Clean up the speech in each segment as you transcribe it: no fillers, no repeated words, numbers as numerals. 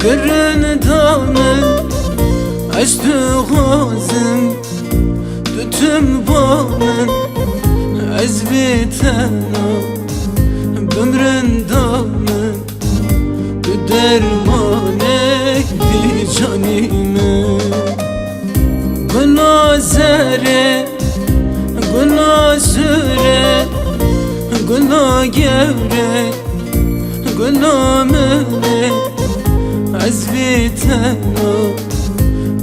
گرن دامن از تو غازم دوتم با من از بیتنا بمرن دامن تو درمانک بی جانی من گناه زره گناه سره گناه گوره گناه منه از بیتنا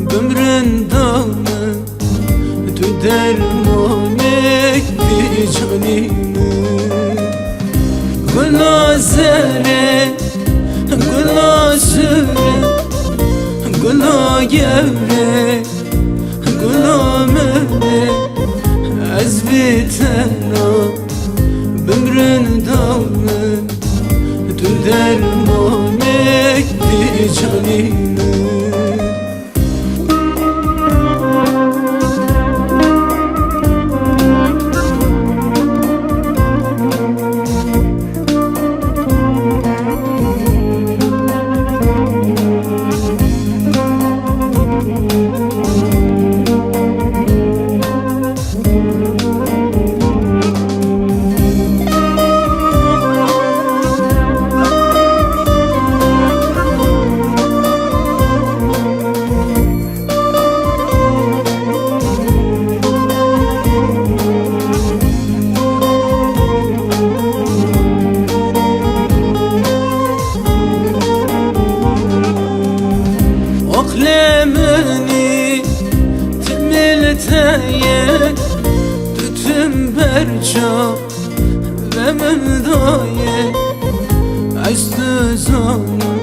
بمرن دامن تو درمانک بی جانی من گناه زره گناه سره گناه گوره گناه منه از بیتنا بمرن دامن تو درمانک بی جانی من منی تملتیه دوتم برجا و من دایه از تو زانم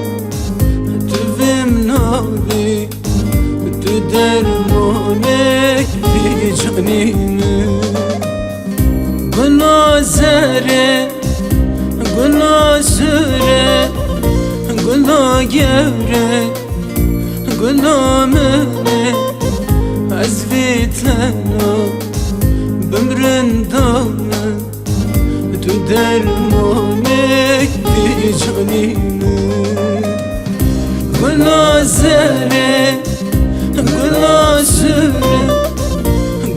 تو ویم نابی تو درمانک بی جانی من گناه زره گناه سره گناه گوره گناه منه از بیتنا بمرن دامن تو درمانک بی جانی من گناه زره گناه سره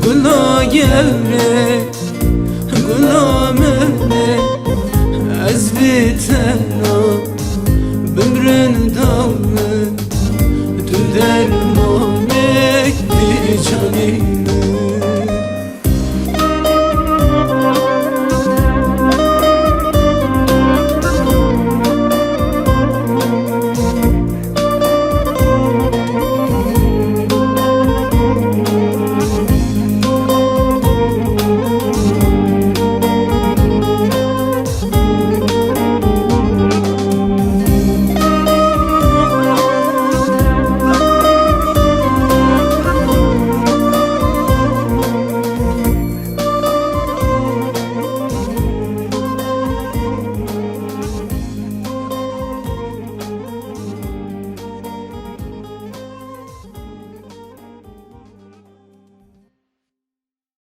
گناه گوره گناه منه از بیتنا